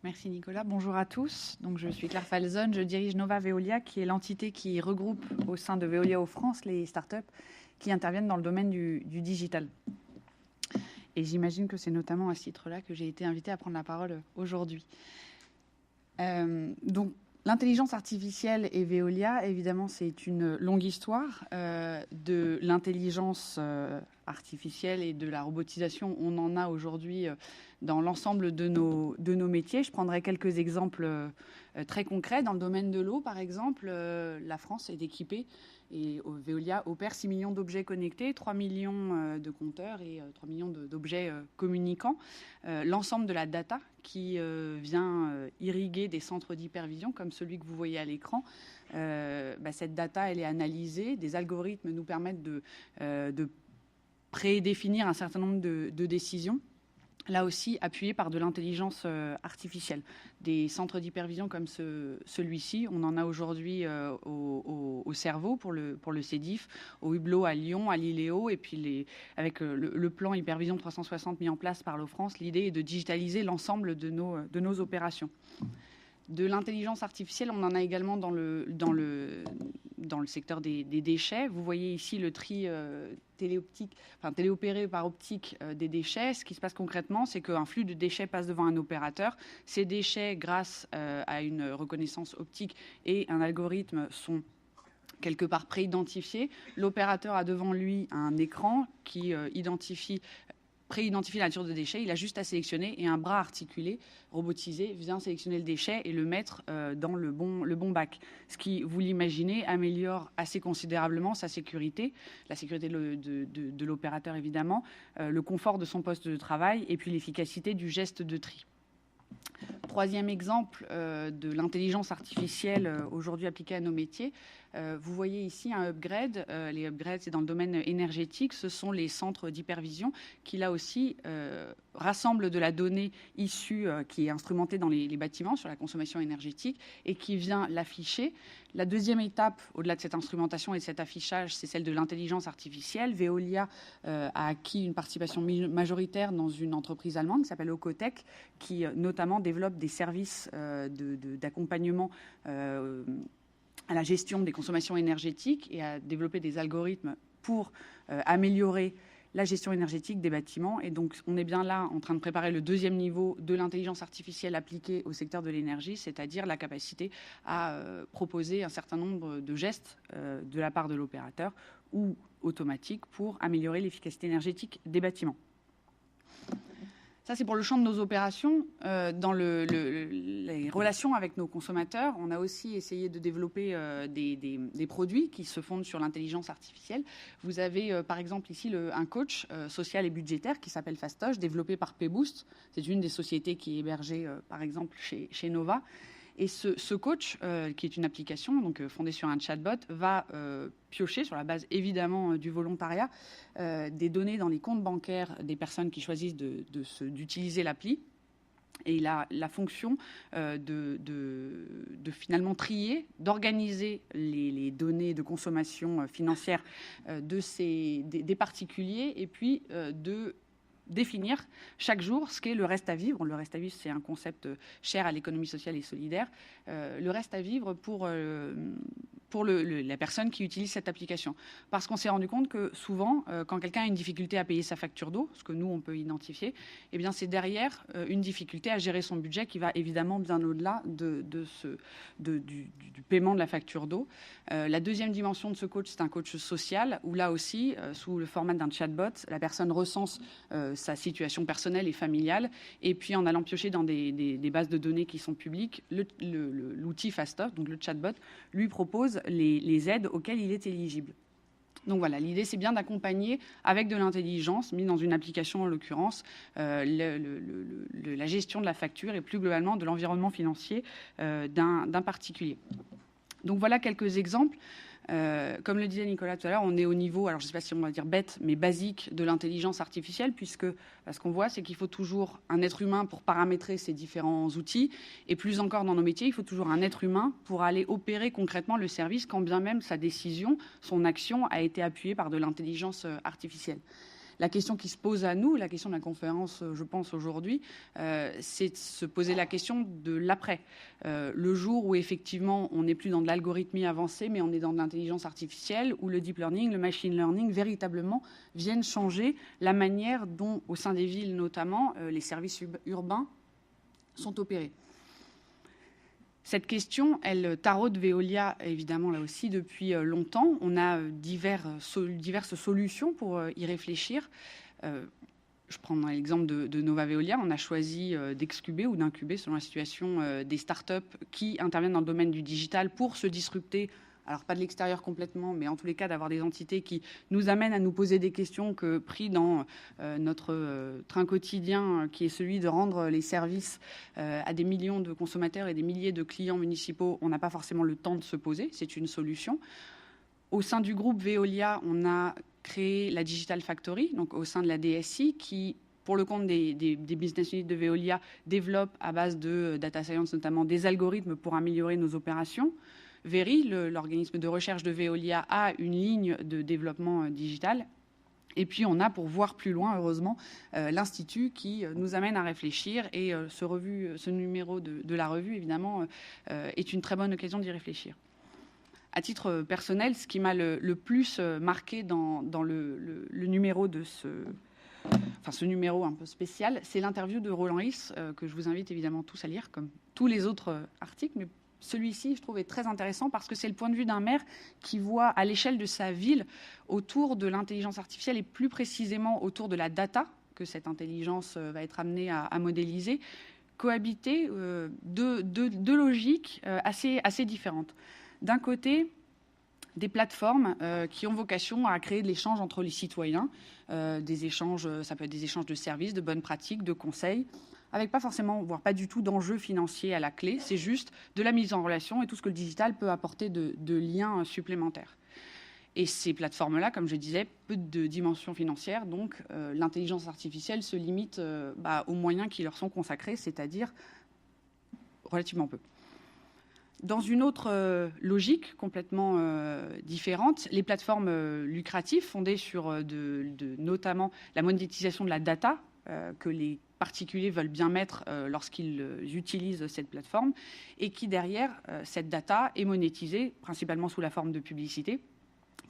Merci Nicolas. Bonjour à tous. Donc, je suis Claire Falzon, je dirige Nova Veolia, qui est l'entité qui regroupe au sein de Veolia au France les startups qui interviennent dans le domaine du digital. Et j'imagine que c'est notamment à ce titre-là que j'ai été invitée à prendre la parole aujourd'hui. Donc, l'intelligence artificielle et Veolia, évidemment, c'est une longue histoire. De l'intelligence artificielle et de la robotisation, on en a aujourd'hui dans l'ensemble de nos métiers. Je prendrai quelques exemples très concrets. Dans le domaine de l'eau, par exemple, la France est équipée et Veolia opère 6 millions d'objets connectés, 3 millions de compteurs et 3 millions d'objets communicants. L'ensemble de la data qui vient irriguer des centres d'hypervision comme celui que vous voyez à l'écran, cette data, elle est analysée. Des algorithmes nous permettent de prédéfinir un certain nombre de décisions. Là aussi, appuyé par de l'intelligence artificielle. Des centres d'hypervision comme celui-ci, on en a aujourd'hui au Cerveau pour le CEDIF, au Hublot à Lyon, à l'ILEO, et puis avec le plan Hypervision 360 mis en place par l'O-France, l'idée est de digitaliser l'ensemble de nos opérations. De l'intelligence artificielle, on en a également dans le secteur des déchets. Vous voyez ici le tri téléopéré par optique des déchets. Ce qui se passe concrètement, c'est qu'un flux de déchets passe devant un opérateur. Ces déchets, grâce à une reconnaissance optique et un algorithme, sont quelque part pré-identifiés. L'opérateur a devant lui un écran qui préidentifie la nature de déchets, il a juste à sélectionner et un bras articulé, robotisé, vient sélectionner le déchet et le mettre dans le bon bac. Ce qui, vous l'imaginez, améliore assez considérablement sa sécurité, la sécurité de l'opérateur évidemment, le confort de son poste de travail et puis l'efficacité du geste de tri. Troisième exemple de l'intelligence artificielle aujourd'hui appliquée à nos métiers. Vous voyez ici un upgrade. Les upgrades, c'est dans le domaine énergétique. Ce sont les centres d'hypervision qui, là aussi, rassemblent de la donnée issue qui est instrumentée dans les bâtiments sur la consommation énergétique et qui vient l'afficher. La deuxième étape, au-delà de cette instrumentation et de cet affichage, c'est celle de l'intelligence artificielle. Veolia a acquis une participation majoritaire dans une entreprise allemande qui s'appelle Ocotec, qui notamment développe des services d'accompagnement à la gestion des consommations énergétiques et à développer des algorithmes pour améliorer la gestion énergétique des bâtiments. Et donc, on est bien là en train de préparer le deuxième niveau de l'intelligence artificielle appliquée au secteur de l'énergie, c'est-à-dire la capacité à proposer un certain nombre de gestes de la part de l'opérateur ou automatiques pour améliorer l'efficacité énergétique des bâtiments. Ça, c'est pour le champ de nos opérations. Dans les relations avec nos consommateurs, on a aussi essayé de développer des produits qui se fondent sur l'intelligence artificielle. Vous avez, par exemple, ici un coach social et budgétaire qui s'appelle Fastoche, développé par Pboost. C'est une des sociétés qui est hébergée, par exemple, chez Nova. Et ce coach, qui est une application donc, fondée sur un chatbot, va piocher, sur la base évidemment du volontariat, des données dans les comptes bancaires des personnes qui choisissent d'utiliser l'appli. Et il a la fonction de finalement trier, d'organiser les données de consommation financière des particuliers et puis de définir chaque jour ce qu'est le reste à vivre. Le reste à vivre, c'est un concept cher à l'économie sociale et solidaire. Le reste à vivre pour la personne qui utilise cette application. Parce qu'on s'est rendu compte que souvent, quand quelqu'un a une difficulté à payer sa facture d'eau, ce que nous, on peut identifier, eh bien, c'est derrière une difficulté à gérer son budget qui va évidemment bien au-delà du paiement de la facture d'eau. La deuxième dimension de ce coach, c'est un coach social, où là aussi, sous le format d'un chatbot, la personne recense sa situation personnelle et familiale, et puis en allant piocher dans des bases de données qui sont publiques, l'outil Fastoche, donc le chatbot, lui propose les aides auxquelles il est éligible. Donc voilà, l'idée c'est bien d'accompagner avec de l'intelligence, mis dans une application en l'occurrence, la gestion de la facture et plus globalement de l'environnement financier d'un particulier. Donc voilà quelques exemples. Comme le disait Nicolas tout à l'heure, on est au niveau, alors je ne sais pas si on va dire bête, mais basique de l'intelligence artificielle, puisque ce qu'on voit, c'est qu'il faut toujours un être humain pour paramétrer ces différents outils, et plus encore dans nos métiers, il faut toujours un être humain pour aller opérer concrètement le service, quand bien même sa décision, son action a été appuyée par de l'intelligence artificielle. La question qui se pose à nous, la question de la conférence, je pense, aujourd'hui, c'est de se poser la question de l'après. Le jour où, effectivement, on n'est plus dans de l'algorithmie avancée, mais on est dans de l'intelligence artificielle, où le deep learning, le machine learning, véritablement, viennent changer la manière dont, au sein des villes notamment, les services urbains sont opérés. Cette question, elle taraude Veolia, évidemment, là aussi, depuis longtemps. On a diverses solutions pour y réfléchir. Je prends l'exemple de Nova Veolia. On a choisi d'excuber ou d'incuber, selon la situation, des startups qui interviennent dans le domaine du digital pour se disrupter. Alors, pas de l'extérieur complètement, mais en tous les cas, d'avoir des entités qui nous amènent à nous poser des questions que, pris dans notre train quotidien, qui est celui de rendre les services à des millions de consommateurs et des milliers de clients municipaux, on n'a pas forcément le temps de se poser. C'est une solution. Au sein du groupe Veolia, on a créé la Digital Factory, donc au sein de la DSI, qui, pour le compte des business units de Veolia, développe à base de data science notamment des algorithmes pour améliorer nos opérations. Veri, l'organisme de recherche de Veolia, a une ligne de développement digital. Et puis, on a, pour voir plus loin, heureusement, l'Institut qui nous amène à réfléchir. Et ce numéro de la revue, évidemment, est une très bonne occasion d'y réfléchir. À titre personnel, ce qui m'a le plus marqué dans le numéro de ce numéro un peu spécial, c'est l'interview de Roland Ries, que je vous invite évidemment tous à lire, comme tous les autres articles, mais celui-ci, je trouve, est très intéressant parce que c'est le point de vue d'un maire qui voit à l'échelle de sa ville, autour de l'intelligence artificielle et plus précisément autour de la data que cette intelligence va être amenée à modéliser, cohabiter deux logiques assez différentes. D'un côté, des plateformes qui ont vocation à créer de l'échange entre les citoyens, des échanges, ça peut être des échanges de services, de bonnes pratiques, de conseils, avec pas forcément, voire pas du tout d'enjeux financiers à la clé, c'est juste de la mise en relation et tout ce que le digital peut apporter de liens supplémentaires. Et ces plateformes-là, comme je disais, peu de dimension financière, donc l'intelligence artificielle se limite aux moyens qui leur sont consacrés, c'est-à-dire relativement peu. Dans une autre logique complètement différente, les plateformes lucratives fondées sur notamment la monétisation de la data que les particuliers veulent bien mettre lorsqu'ils utilisent cette plateforme et qui, derrière, cette data est monétisée principalement sous la forme de publicité,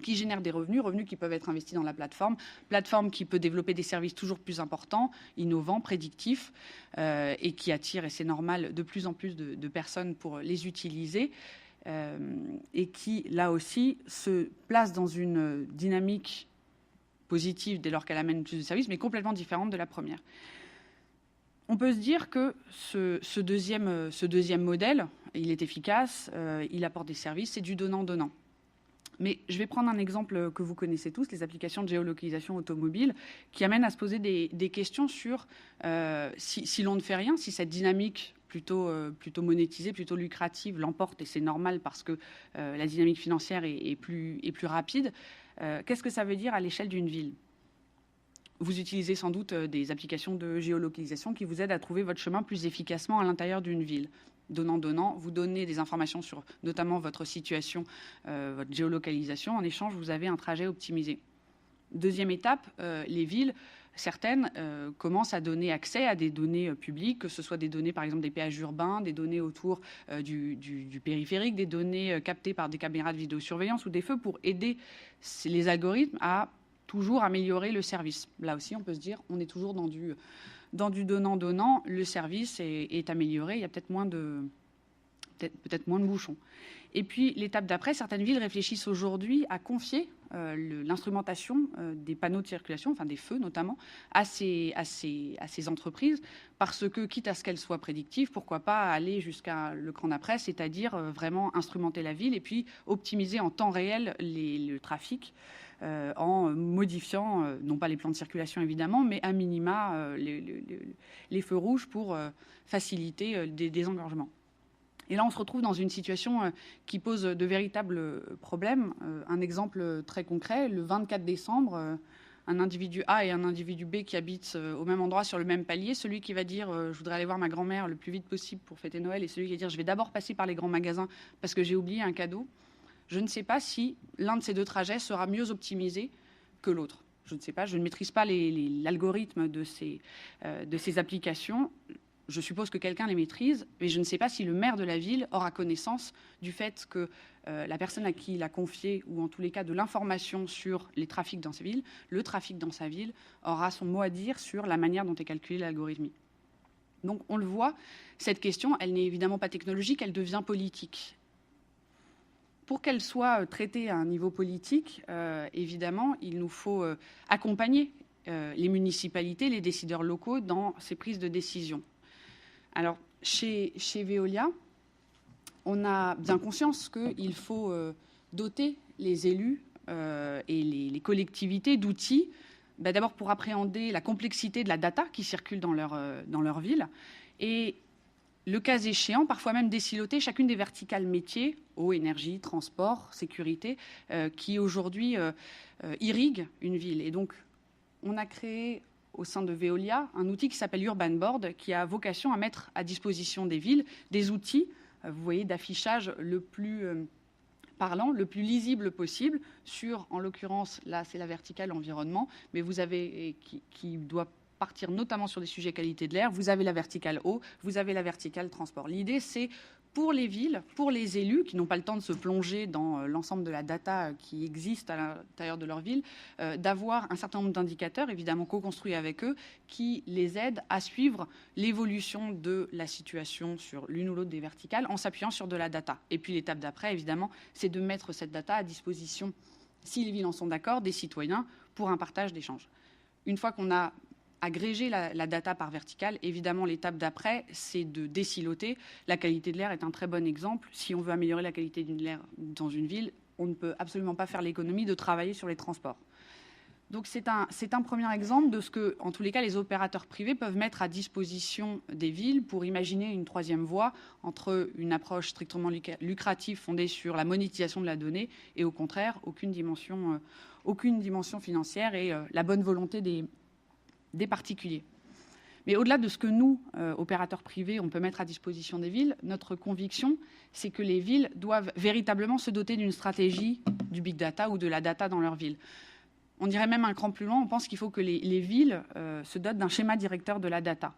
qui génère des revenus qui peuvent être investis dans la plateforme qui peut développer des services toujours plus importants, innovants, prédictifs, et qui attire, et c'est normal, de plus en plus de personnes pour les utiliser, et qui, là aussi, se place dans une dynamique positive dès lors qu'elle amène plus de services, mais complètement différente de la première. On peut se dire que ce deuxième modèle, il est efficace, il apporte des services, c'est du donnant-donnant. Mais je vais prendre un exemple que vous connaissez tous, les applications de géolocalisation automobile, qui amènent à se poser des questions sur si l'on ne fait rien, si cette dynamique plutôt monétisée, plutôt lucrative l'emporte, et c'est normal parce que la dynamique financière est plus rapide, qu'est-ce que ça veut dire à l'échelle d'une ville ? Vous utilisez sans doute des applications de géolocalisation qui vous aident à trouver votre chemin plus efficacement à l'intérieur d'une ville. Donnant, vous donnez des informations sur notamment votre situation, votre géolocalisation. En échange, vous avez un trajet optimisé. Deuxième étape, les villes, certaines commencent à donner accès à des données publiques, que ce soit des données, par exemple, des péages urbains, des données autour du périphérique, des données captées par des caméras de vidéosurveillance ou des feux pour aider les algorithmes à toujours améliorer le service. Là aussi, on peut se dire, on est toujours dans du donnant-donnant, le service est amélioré, il y a peut-être moins de bouchons. Et puis, l'étape d'après, certaines villes réfléchissent aujourd'hui à confier l'instrumentation des panneaux de circulation, enfin des feux notamment, à ces entreprises, parce que, quitte à ce qu'elles soient prédictives, pourquoi pas aller jusqu'à le cran d'après, c'est-à-dire vraiment instrumenter la ville et puis optimiser en temps réel le trafic, en modifiant, non pas les plans de circulation évidemment, mais à minima les feux rouges pour faciliter des désengorgements. Et là, on se retrouve dans une situation qui pose de véritables problèmes. Un exemple très concret, le 24 décembre, un individu A et un individu B qui habitent au même endroit sur le même palier, celui qui va dire je voudrais aller voir ma grand-mère le plus vite possible pour fêter Noël, et celui qui va dire je vais d'abord passer par les grands magasins parce que j'ai oublié un cadeau. Je ne sais pas si l'un de ces deux trajets sera mieux optimisé que l'autre. je ne sais pas, je ne maîtrise pas l'algorithme de ces applications. Je suppose que quelqu'un les maîtrise, mais je ne sais pas si le maire de la ville aura connaissance du fait que la personne à qui il a confié, ou en tous les cas de l'information sur les trafics dans sa ville, le trafic dans sa ville aura son mot à dire sur la manière dont est calculé l'algorithme. Donc on le voit, cette question, elle n'est évidemment pas technologique, elle devient politique. Pour qu'elle soit traitée à un niveau politique, évidemment, il nous faut accompagner les municipalités, les décideurs locaux dans ces prises de décision. Alors, chez Veolia, on a bien conscience qu'il faut doter les élus et les collectivités d'outils, d'abord pour appréhender la complexité de la data qui circule dans leur ville, et le cas échéant, parfois même désiloter chacune des verticales métiers, eau, énergie, transport, sécurité, qui aujourd'hui irriguent une ville. Et donc, on a créé au sein de Veolia un outil qui s'appelle Urban Board, qui a vocation à mettre à disposition des villes des outils, vous voyez, d'affichage le plus parlant, le plus lisible possible sur, en l'occurrence, là c'est la verticale environnement, mais vous avez, qui doit partir notamment sur des sujets qualité de l'air, vous avez la verticale eau, vous avez la verticale transport. L'idée, c'est pour les villes, pour les élus qui n'ont pas le temps de se plonger dans l'ensemble de la data qui existe à l'intérieur de leur ville, d'avoir un certain nombre d'indicateurs, évidemment co-construits avec eux, qui les aident à suivre l'évolution de la situation sur l'une ou l'autre des verticales en s'appuyant sur de la data. Et puis l'étape d'après, évidemment, c'est de mettre cette data à disposition, si les villes en sont d'accord, des citoyens pour un partage d'échanges. Une fois qu'on a agréger la data par verticale, évidemment, l'étape d'après, c'est de désiloter. La qualité de l'air est un très bon exemple. Si on veut améliorer la qualité de l'air dans une ville, on ne peut absolument pas faire l'économie de travailler sur les transports. Donc c'est un premier exemple de ce que, en tous les cas, les opérateurs privés peuvent mettre à disposition des villes pour imaginer une troisième voie entre une approche strictement lucrative fondée sur la monétisation de la donnée et, au contraire, aucune dimension financière et la bonne volonté des particuliers. Mais au-delà de ce que nous, opérateurs privés, on peut mettre à disposition des villes, notre conviction, c'est que les villes doivent véritablement se doter d'une stratégie du big data ou de la data dans leur ville. On dirait même un cran plus loin, on pense qu'il faut que les villes se dotent d'un schéma directeur de la data.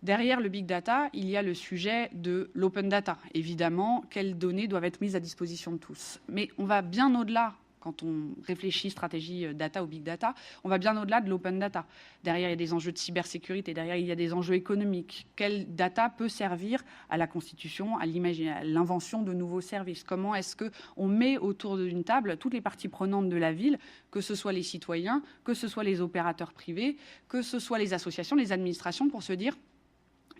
Derrière le big data, il y a le sujet de l'open data. Évidemment, quelles données doivent être mises à disposition de tous. Mais on va bien au-delà. Quand on réfléchit stratégie data ou big data, on va bien au-delà de l'open data. Derrière, il y a des enjeux de cybersécurité, derrière, il y a des enjeux économiques. Quelle data peut servir à la constitution, à l'invention de nouveaux services? Comment est-ce qu'on met autour d'une table toutes les parties prenantes de la ville, que ce soit les citoyens, que ce soit les opérateurs privés, que ce soit les associations, les administrations, pour se dire,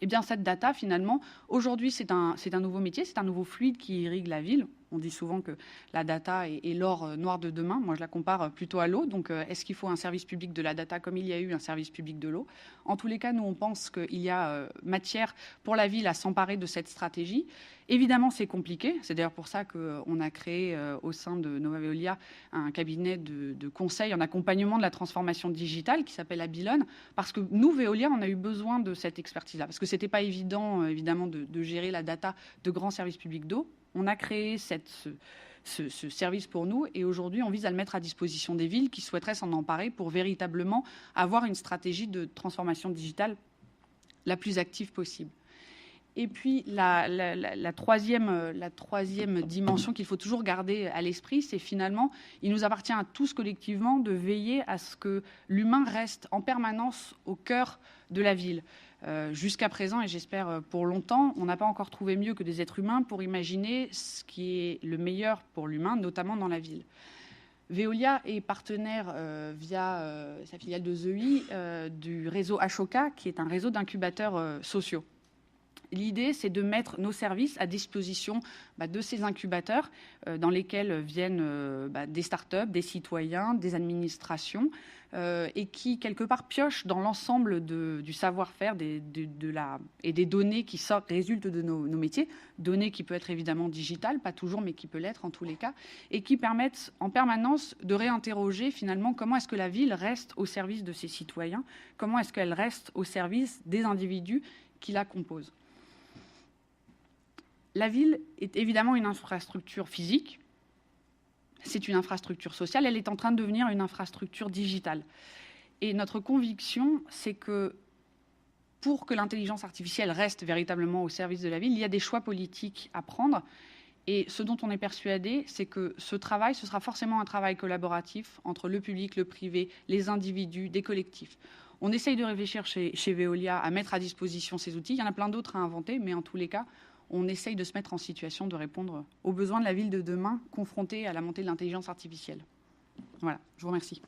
eh bien, cette data, finalement, aujourd'hui, c'est un nouveau métier, c'est un nouveau fluide qui irrigue la ville. On dit souvent que la data est l'or noir de demain. Moi, je la compare plutôt à l'eau. Donc, est-ce qu'il faut un service public de la data comme il y a eu un service public de l'eau? En tous les cas, nous, on pense qu'il y a matière pour la ville à s'emparer de cette stratégie. Évidemment, c'est compliqué. C'est d'ailleurs pour ça qu'on a créé au sein de Nova Veolia un cabinet de conseil en accompagnement de la transformation digitale qui s'appelle Abilone. Parce que nous, Veolia, on a eu besoin de cette expertise-là. Parce que ce n'était pas évident, évidemment, de gérer la data de grands services publics d'eau. On a créé ce service pour nous et aujourd'hui, on vise à le mettre à disposition des villes qui souhaiteraient s'en emparer pour véritablement avoir une stratégie de transformation digitale la plus active possible. Et puis, la troisième dimension qu'il faut toujours garder à l'esprit, c'est finalement, il nous appartient à tous collectivement de veiller à ce que l'humain reste en permanence au cœur de la ville. Jusqu'à présent, et j'espère pour longtemps, on n'a pas encore trouvé mieux que des êtres humains pour imaginer ce qui est le meilleur pour l'humain, notamment dans la ville. Veolia est partenaire via sa filiale de ZEI du réseau Ashoka, qui est un réseau d'incubateurs sociaux. L'idée, c'est de mettre nos services à disposition de ces incubateurs dans lesquels viennent des startups, des citoyens, des administrations et qui, quelque part, piochent dans l'ensemble du savoir-faire et des données qui résultent de nos métiers, données qui peuvent être évidemment digitales, pas toujours, mais qui peuvent l'être en tous les cas, et qui permettent en permanence de réinterroger finalement comment est-ce que la ville reste au service de ses citoyens, comment est-ce qu'elle reste au service des individus qui la composent. La ville est évidemment une infrastructure physique c'est une infrastructure sociale, elle est en train de devenir une infrastructure digitale. Et notre conviction, c'est que pour que l'intelligence artificielle reste véritablement au service de la ville, il y a des choix politiques à prendre. Et ce dont on est persuadé, c'est que ce travail, ce sera forcément un travail collaboratif entre le public, le privé, les individus, des collectifs. On essaye de réfléchir chez Veolia à mettre à disposition ces outils. Il y en a plein d'autres à inventer, mais en tous les cas, on essaye de se mettre en situation de répondre aux besoins de la ville de demain, confrontée à la montée de l'intelligence artificielle. Voilà, je vous remercie.